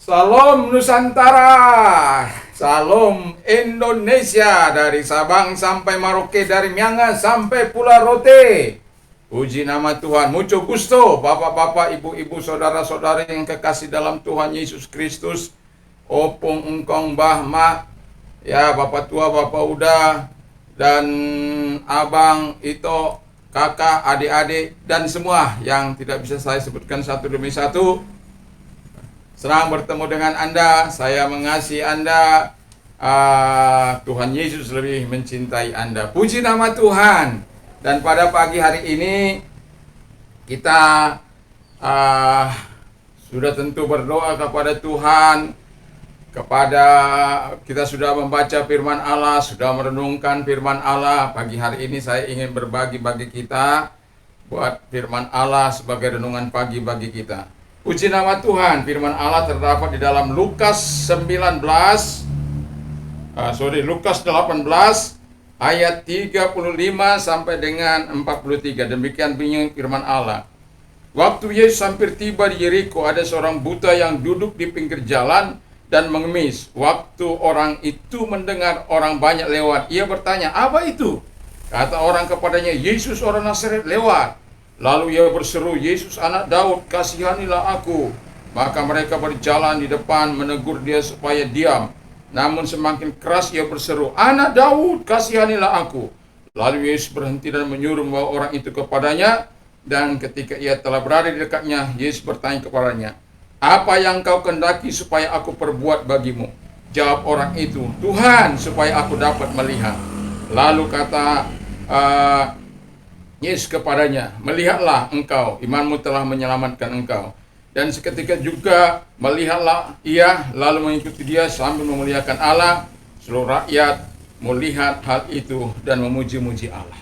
Salam Nusantara, salam Indonesia, dari Sabang sampai Merauke, dari Miangas sampai Pulau Rote. Puji nama Tuhan, mucho gusto, bapak-bapak, ibu-ibu, saudara-saudari yang kekasih dalam Tuhan Yesus Kristus. Opung, engkong, bah, mak, ya bapak tua, bapak uda, dan abang, itu, kakak, adik-adik, dan semua yang tidak bisa saya sebutkan satu demi satu. Senang bertemu dengan Anda, saya mengasihi Anda, Tuhan Yesus lebih mencintai Anda. Puji nama Tuhan. Dan pada pagi hari ini kita sudah tentu berdoa kepada Tuhan, kita sudah membaca firman Allah, sudah merenungkan firman Allah. Pagi hari ini saya ingin berbagi bagi kita buat firman Allah sebagai renungan pagi bagi kita. Puji nama Tuhan, firman Allah terdapat di dalam Lukas 18 ayat 35 sampai dengan 43. Demikian bunyi firman Allah. Waktu Yesus hampir tiba di Yeriko, ada seorang buta yang duduk di pinggir jalan dan mengemis. Waktu orang itu mendengar orang banyak lewat, ia bertanya, "Apa itu?" Kata orang kepadanya, "Yesus orang Nazaret lewat." Lalu ia berseru, "Yesus anak Daud, kasihanilah aku." Maka mereka berjalan di depan menegur dia supaya diam. Namun semakin keras ia berseru, "Anak Daud, kasihanilah aku." Lalu Yesus berhenti dan menyuruh membawa orang itu kepadanya. Dan ketika ia telah berada di dekatnya, Yesus bertanya kepadanya, "Apa yang kau kehendaki supaya aku perbuat bagimu?" Jawab orang itu, "Tuhan, supaya aku dapat melihat." Lalu kata Yesus kepadanya, "Melihatlah engkau, imanmu telah menyelamatkan engkau." Dan seketika juga melihatlah ia, lalu mengikuti dia sambil memuliakan Allah. Seluruh rakyat melihat hal itu dan memuji-muji Allah.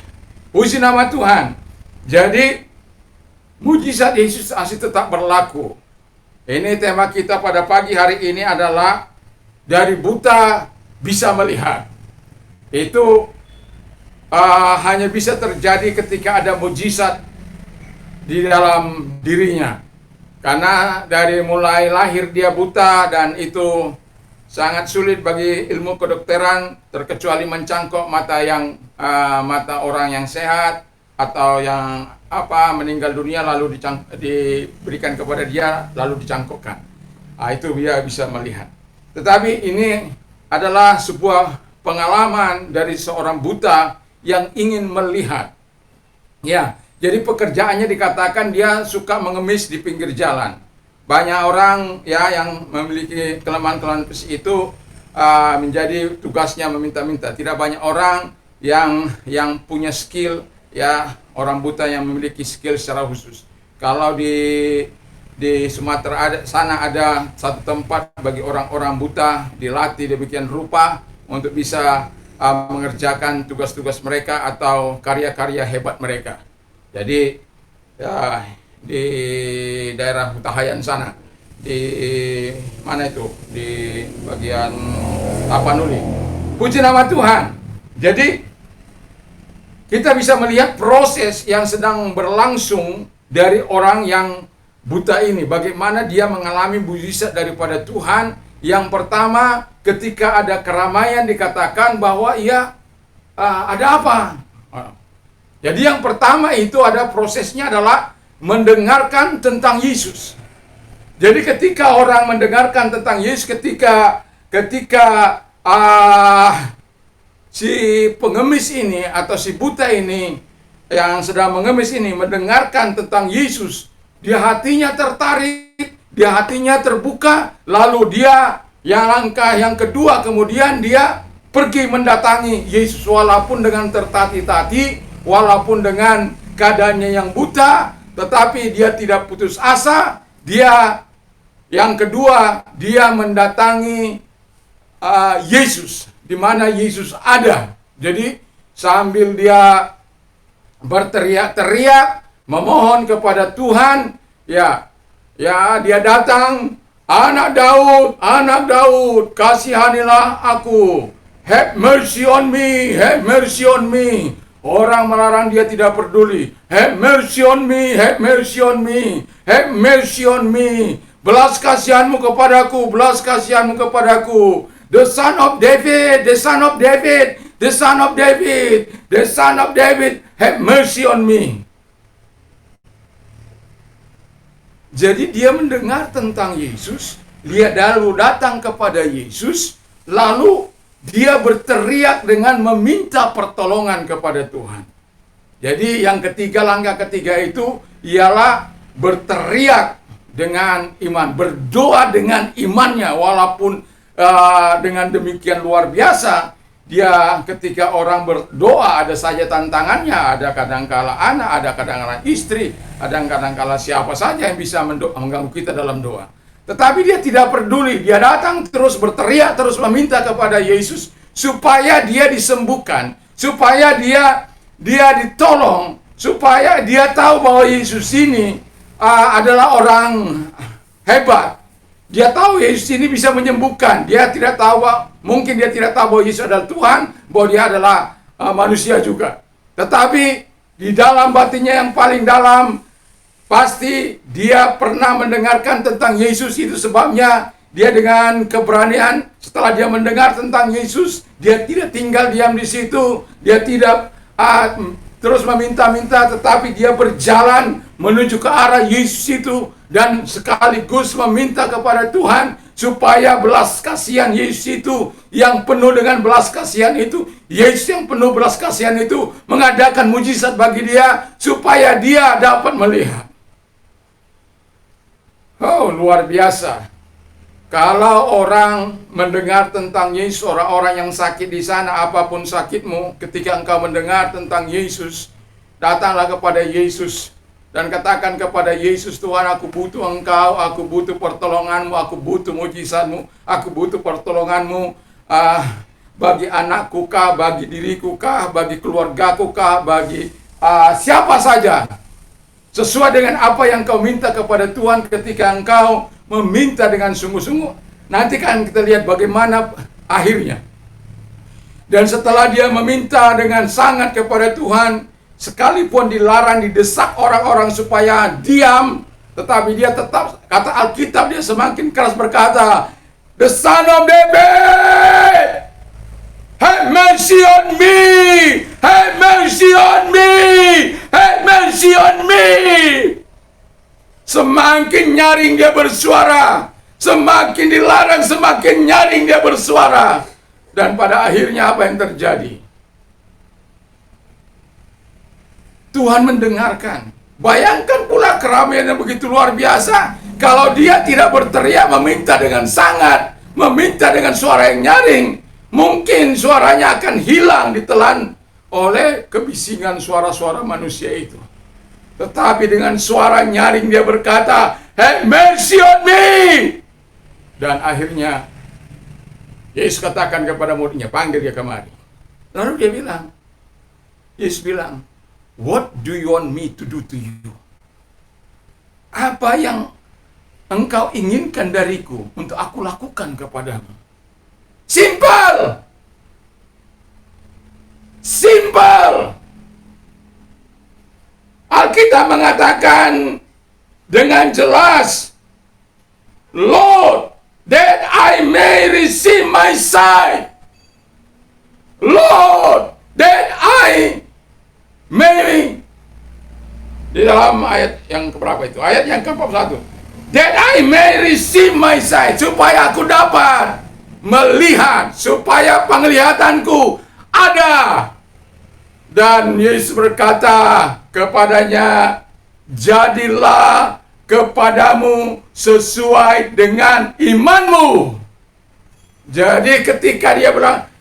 Puji nama Tuhan. Jadi mujizat Yesus masih tetap berlaku. Ini tema kita pada pagi hari ini adalah dari buta bisa melihat. Itu hanya bisa terjadi ketika ada mujizat di dalam dirinya. Karena dari mulai lahir dia buta, dan itu sangat sulit bagi ilmu kedokteran, terkecuali mencangkok mata orang yang sehat atau yang meninggal dunia lalu diberikan kepada dia lalu dicangkokkan. Itu dia bisa melihat. Tetapi ini adalah sebuah pengalaman dari seorang buta yang ingin melihat. Ya, jadi pekerjaannya dikatakan dia suka mengemis di pinggir jalan. Banyak orang ya yang memiliki kelemahan-kelemahan fisik itu menjadi tugasnya meminta-minta. Tidak banyak orang yang punya skill, ya, orang buta yang memiliki skill secara khusus. Kalau di Sumatera sana ada satu tempat bagi orang-orang buta dilatih demikian rupa untuk bisa mengerjakan tugas-tugas mereka atau karya-karya hebat mereka. Jadi ya, di daerah Hutahayan sana, di mana itu, di bagian Tapanuli. Puji nama Tuhan. Jadi kita bisa melihat proses yang sedang berlangsung dari orang yang buta ini, bagaimana dia mengalami mujizat daripada Tuhan. Yang pertama, ketika ada keramaian dikatakan bahwa ada apa? Jadi yang pertama itu ada prosesnya adalah mendengarkan tentang Yesus. Jadi ketika orang mendengarkan tentang Yesus, ketika si pengemis ini atau si buta ini yang sedang mengemis ini mendengarkan tentang Yesus, dia hatinya tertarik, dia hatinya terbuka, lalu dia langkah yang kedua kemudian dia pergi mendatangi Yesus walaupun dengan tertati-tati, walaupun dengan keadaannya yang buta, tetapi dia tidak putus asa. Dia yang kedua, dia mendatangi Yesus di mana Yesus ada. Jadi sambil dia berteriak-teriak memohon kepada Tuhan, ya dia datang, "Anak Daud, kasihanilah aku. Have mercy on me, have mercy on me." Orang melarang dia tidak peduli. "Have mercy on me, have mercy on me, have mercy on me." Belas kasihanmu kepadaku, belas kasihanmu kepadaku. The son of David, the son of David, the son of David, the son of David, have mercy on me. Jadi dia mendengar tentang Yesus, dia lalu datang kepada Yesus, lalu dia berteriak dengan meminta pertolongan kepada Tuhan. Jadi yang ketiga, langkah ketiga itu ialah berteriak dengan iman, berdoa dengan imannya, walaupun dengan demikian luar biasa. Dia ketika orang berdoa ada saja tantangannya, ada kadangkala anak, ada kadangkala istri, ada kadangkala siapa saja yang bisa mengganggu kita dalam doa. Tetapi dia tidak peduli, dia datang terus berteriak, terus meminta kepada Yesus supaya dia disembuhkan, supaya dia ditolong, supaya dia tahu bahwa Yesus ini adalah orang hebat. Dia tahu Yesus ini bisa menyembuhkan. Dia tidak tahu, mungkin dia tidak tahu bahwa Yesus adalah Tuhan, bahwa dia adalah manusia juga. Tetapi di dalam batinnya yang paling dalam, pasti dia pernah mendengarkan tentang Yesus. Itu sebabnya dia dengan keberanian, setelah dia mendengar tentang Yesus, dia tidak tinggal diam di situ. Dia tidak terus meminta-minta, tetapi dia berjalan menuju ke arah Yesus itu, dan sekaligus meminta kepada Tuhan supaya belas kasihan Yesus itu, yang penuh dengan belas kasihan itu, Yesus yang penuh belas kasihan itu mengadakan mujizat bagi dia supaya dia dapat melihat. Oh, luar biasa. Kalau orang mendengar tentang Yesus, orang-orang yang sakit di sana, apapun sakitmu, ketika engkau mendengar tentang Yesus, datanglah kepada Yesus dan katakan kepada Yesus, Tuhan, aku butuh Engkau, aku butuh pertolonganmu, aku butuh mujizatmu, aku butuh pertolonganmu bagi anakku kah, bagi diriku kah, bagi keluargaku kah, bagi siapa saja. Sesuai dengan apa yang kau minta kepada Tuhan ketika engkau meminta dengan sungguh-sungguh. Nanti kan kita lihat bagaimana akhirnya. Dan setelah dia meminta dengan sangat kepada Tuhan, sekalipun dilarang, didesak orang-orang supaya diam, tetapi dia tetap, kata Alkitab, dia semakin keras berkata, "The Son of David, have mercy on me! Have mercy on me! Have mercy on me!" Semakin nyaring dia bersuara, semakin dilarang, semakin nyaring dia bersuara. Dan pada akhirnya apa yang terjadi? Tuhan mendengarkan. Bayangkan pula keramaian yang begitu luar biasa. Kalau dia tidak berteriak, meminta dengan sangat, meminta dengan suara yang nyaring, mungkin suaranya akan hilang, ditelan oleh kebisingan suara-suara manusia itu. Tetapi dengan suara nyaring dia berkata, "Have mercy on me!" Dan akhirnya Yesus katakan kepada muridnya, panggil dia kemari. Lalu dia bilang, Yesus bilang, "What do you want me to do to you?" Apa yang engkau inginkan dariku untuk aku lakukan kepadamu? Simple! Simple! Alkitab mengatakan dengan jelas, "Lord, that I may receive my sight. Lord, that I may..." Di dalam ayat yang keberapa itu? Ayat yang ke-41. "That I may receive my sight." Supaya aku dapat melihat, supaya penglihatanku ada. Dan Yesus berkata kepadanya, "Jadilah kepadamu sesuai dengan imanmu." Jadi ketika dia bilang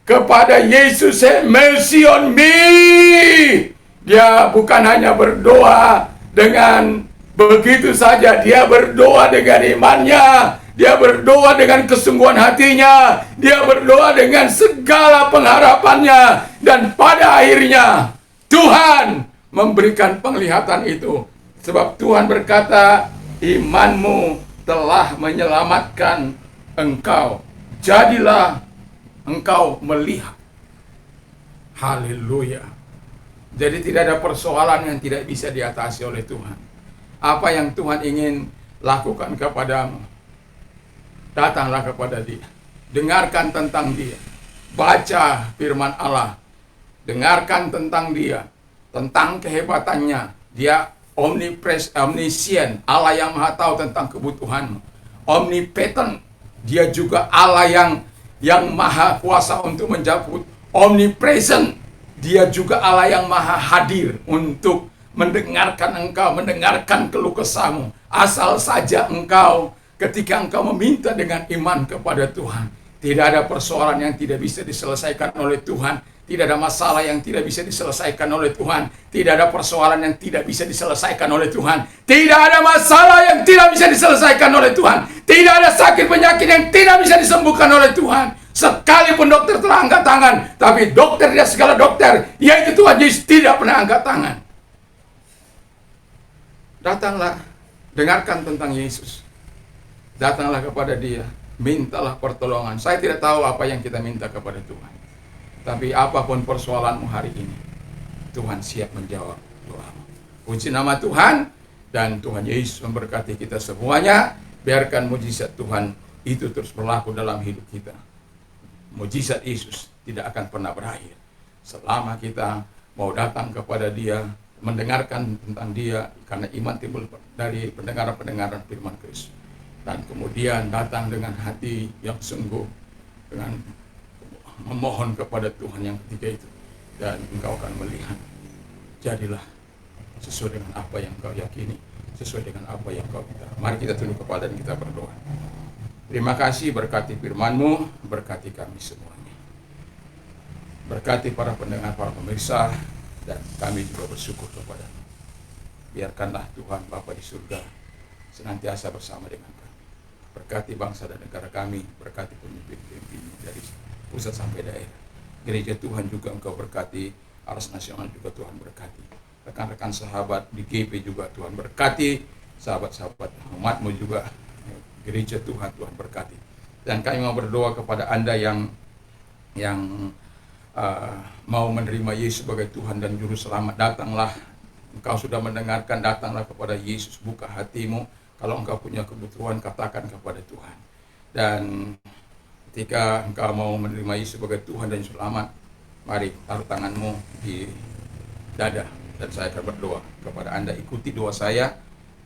kepada Yesus, "Have mercy on me," dia bukan hanya berdoa dengan begitu saja, dia berdoa dengan imannya, dia berdoa dengan kesungguhan hatinya, dia berdoa dengan segala pengharapannya, dan pada akhirnya Tuhan memberikan penglihatan itu. Sebab Tuhan berkata, "Imanmu telah menyelamatkan engkau. Jadilah engkau melihat." Haleluya. Jadi tidak ada persoalan yang tidak bisa diatasi oleh Tuhan. Apa yang Tuhan ingin lakukan kepadamu. Datanglah kepada dia, dengarkan tentang dia, baca firman Allah, dengarkan tentang dia, tentang kehebatannya. Dia omniscient, Allah yang maha tahu tentang kebutuhanmu. Omnipotent, dia juga Allah yang maha kuasa untuk menjawab. Omnipresent, dia juga Allah yang maha hadir untuk mendengarkan engkau, mendengarkan keluh kesahmu. Asal saja engkau, ketika engkau meminta dengan iman kepada Tuhan, tidak ada persoalan yang tidak bisa diselesaikan oleh Tuhan. Tidak ada masalah yang tidak bisa diselesaikan oleh Tuhan. Tidak ada persoalan yang tidak bisa diselesaikan oleh Tuhan. Tidak ada masalah yang tidak bisa diselesaikan oleh Tuhan. Tidak ada sakit penyakit yang tidak bisa disembuhkan oleh Tuhan. Sekalipun dokter telah angkat tangan, tapi dokter dia segala dokter, yaitu Tuhan Yesus, tidak pernah angkat tangan. Datanglah, dengarkan tentang Yesus. Datanglah kepada dia, mintalah pertolongan. Saya tidak tahu apa yang kita minta kepada Tuhan, tapi apapun persoalanmu hari ini, Tuhan siap menjawab doamu. Puji nama Tuhan, dan Tuhan Yesus memberkati kita semuanya. Biarkan mujizat Tuhan itu terus berlaku dalam hidup kita. Mujizat Yesus tidak akan pernah berakhir selama kita mau datang kepada dia, mendengarkan tentang dia, karena iman timbul dari pendengaran-pendengaran firman Kristus. Dan kemudian datang dengan hati yang sungguh, dengan memohon kepada Tuhan yang ketiga itu, dan engkau akan melihat, jadilah sesuai dengan apa yang kau yakini, sesuai dengan apa yang kau minta. Mari kita tunduk kepala dan kita berdoa. Terima kasih, berkati firman-Mu, berkati kami semuanya. Berkati para pendengar, para pemirsa, dan kami juga bersyukur kepada-Mu. Biarkanlah Tuhan Bapa di surga senantiasa bersama dengan kami. Berkati bangsa dan negara kami, berkati pemimpin-pemimpin dari pusat sampai daerah. Gereja Tuhan juga Engkau berkati, Aras Nasional juga Tuhan berkati. Rekan-rekan sahabat di GP juga Tuhan berkati, sahabat-sahabat umat-Mu juga, gereja Tuhan berkati. Dan kami mau berdoa kepada Anda yang mau menerima Yesus sebagai Tuhan dan Juru Selamat. Datanglah, engkau sudah mendengarkan, datanglah kepada Yesus, buka hatimu. Kalau engkau punya kebutuhan, katakan kepada Tuhan. Dan ketika engkau mau menerima Yesus sebagai Tuhan dan Juru Selamat, mari taruh tanganmu di dada, dan saya akan berdoa kepada Anda. Ikuti doa saya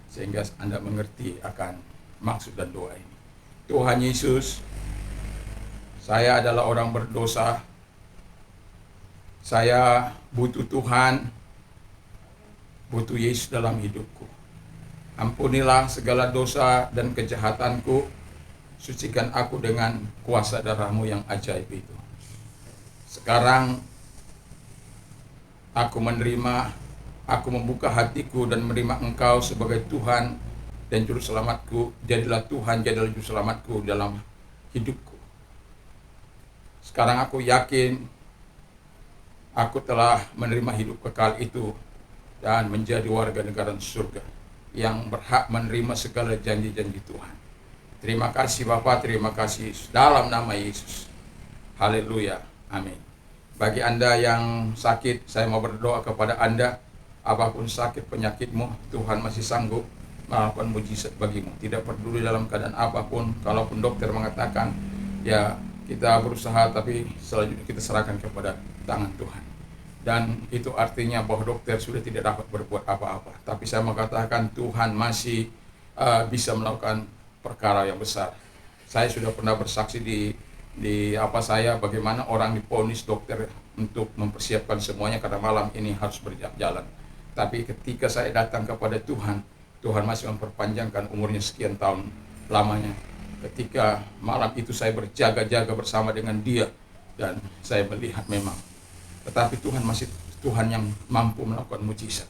sehingga Anda mengerti akan maksud dan doa ini. Tuhan Yesus, saya adalah orang berdosa. Saya butuh Tuhan, butuh Yesus dalam hidupku. Ampunilah segala dosa dan kejahatanku. Sucikan aku dengan kuasa darah-Mu yang ajaib itu. Sekarang aku menerima, aku membuka hatiku dan menerima Engkau sebagai Tuhan dan Juru Selamatku. Jadilah Tuhan, jadilah Juru Selamatku dalam hidupku. Sekarang aku yakin aku telah menerima hidup kekal itu dan menjadi warga negara surga yang berhak menerima segala janji-janji Tuhan. Terima kasih Bapa, terima kasih dalam nama Yesus. Haleluya, amin. Bagi Anda yang sakit, saya mau berdoa kepada Anda. Apapun sakit penyakitmu, Tuhan masih sanggup melakukan mujizat bagimu. Tidak peduli dalam keadaan apapun. Kalaupun dokter mengatakan ya kita berusaha, tapi selanjutnya kita serahkan kepada tangan Tuhan. Dan itu artinya bahwa dokter sudah tidak dapat berbuat apa-apa. Tapi saya mengatakan Tuhan masih bisa melakukan perkara yang besar. Saya sudah pernah bersaksi di bagaimana orang diponis dokter untuk mempersiapkan semuanya karena malam ini harus berjalan. Tapi ketika saya datang kepada Tuhan, Tuhan masih memperpanjangkan umurnya sekian tahun lamanya. Ketika malam itu saya berjaga-jaga bersama dengan dia, dan saya melihat memang, tetapi Tuhan masih Tuhan yang mampu melakukan mujizat.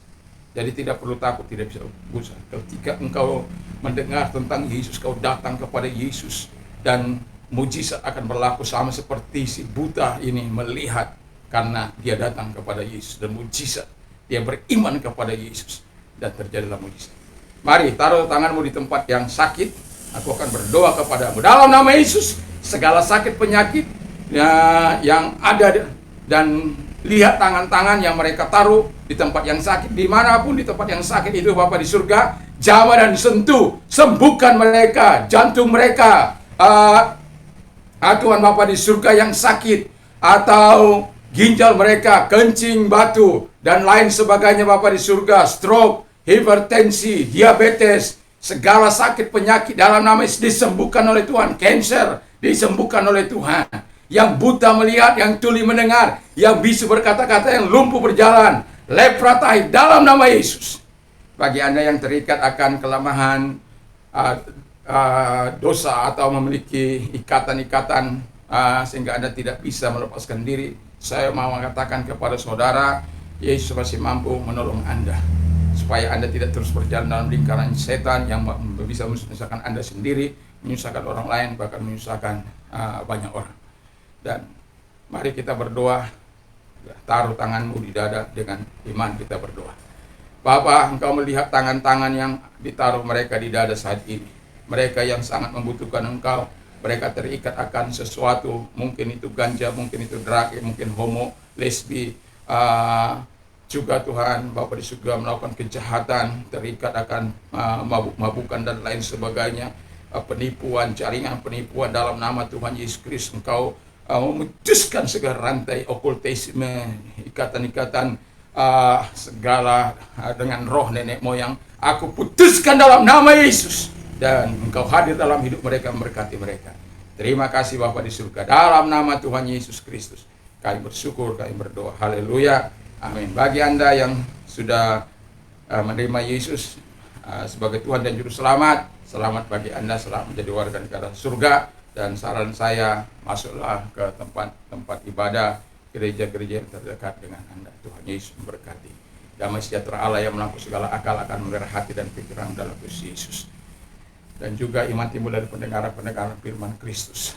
Jadi tidak perlu takut, tidak bisa gusar. Ketika engkau mendengar tentang Yesus, kau datang kepada Yesus, dan mujizat akan berlaku. Sama seperti si buta ini melihat karena dia datang kepada Yesus, dan mujizat, dia beriman kepada Yesus, dan terjadilah mujizat. Mari taruh tanganmu di tempat yang sakit. Aku akan berdoa kepadamu dalam nama Yesus. Segala sakit penyakit yang ada dan Lihat tangan-tangan yang mereka taruh di tempat yang sakit. Dimanapun di tempat yang sakit itu Bapa di surga, jamah dan sentuh, sembuhkan mereka, jantung mereka, Tuhan Bapa di surga yang sakit, atau ginjal mereka, kencing, batu, dan lain sebagainya Bapa di surga, stroke, hipertensi, diabetes, segala sakit penyakit dalam nama Yesus disembuhkan oleh Tuhan. Cancer disembuhkan oleh Tuhan. Yang buta melihat, yang tuli mendengar, yang bisu berkata-kata, yang lumpuh berjalan, lepra tahir dalam nama Yesus. Bagi Anda yang terikat akan kelemahan, dosa, atau memiliki ikatan-ikatan sehingga Anda tidak bisa melepaskan diri, saya mau mengatakan kepada saudara, Yesus masih mampu menolong Anda, supaya Anda tidak terus berjalan dalam lingkaran setan yang bisa menyusahkan Anda sendiri, menyusahkan orang lain, bahkan menyusahkan banyak orang. Dan mari kita berdoa, taruh tanganmu di dada dengan iman kita berdoa. Bapa, Engkau melihat tangan-tangan yang ditaruh mereka di dada saat ini. Mereka yang sangat membutuhkan Engkau, mereka terikat akan sesuatu, mungkin itu ganja, mungkin itu drug, mungkin homo, lesbi, juga Tuhan Bapa di surga melakukan kejahatan, terikat akan mabuk-mabukan dan lain sebagainya, penipuan, jaringan penipuan. Dalam nama Tuhan Yesus Kristus, Engkau memutuskan segala rantai okultisme, ikatan-ikatan segala dengan roh nenek moyang. Aku putuskan dalam nama Yesus, dan Engkau hadir dalam hidup mereka, memberkati mereka. Terima kasih Bapa di surga, dalam nama Tuhan Yesus Kristus kami bersyukur, kami berdoa. Haleluya, amin. Bagi Anda yang sudah menerima Yesus sebagai Tuhan dan Juru Selamat, selamat bagi Anda, selamat menjadi warga negara surga. Dan saran saya, masuklah ke tempat ibadah, gereja-gereja yang terdekat dengan Anda. Tuhan Yesus memberkati. Damai sejahtera Allah yang melampaui segala akal akan memelihara hati dan pikiran dalam Kristus Yesus. Dan juga iman timbul dari pendengaran firman Kristus.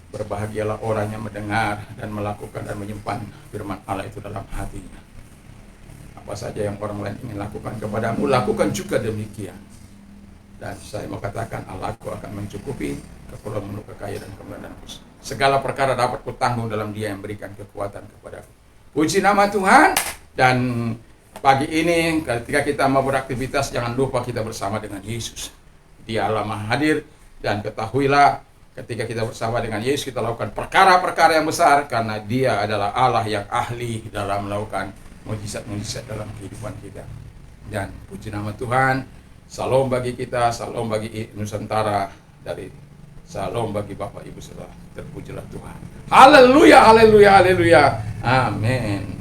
Berbahagialah orang yang mendengar dan melakukan dan menyimpan firman Allah itu dalam hatinya. Apa saja yang orang lain ingin lakukan kepadamu, lakukan juga demikian. Dan saya mau katakan, Allahku akan mencukupi keperluan menurut kekayaan dan kemuliaan dan segala perkara dapat kutanggung dalam Dia yang berikan kekuatan kepadaku. Puji nama Tuhan. Dan pagi ini ketika kita mau beraktivitas, jangan lupa kita bersama dengan Yesus. Dia Allah Maha Hadir, dan ketahuilah ketika kita bersama dengan Yesus, kita lakukan perkara-perkara yang besar, karena Dia adalah Allah yang ahli dalam melakukan mujizat-mujizat dalam kehidupan kita. Dan puji nama Tuhan. Salam bagi kita, salam bagi Nusantara, dari salam bagi Bapak Ibu Saudara. Terpujilah Tuhan. Haleluya, haleluya, haleluya. Amin.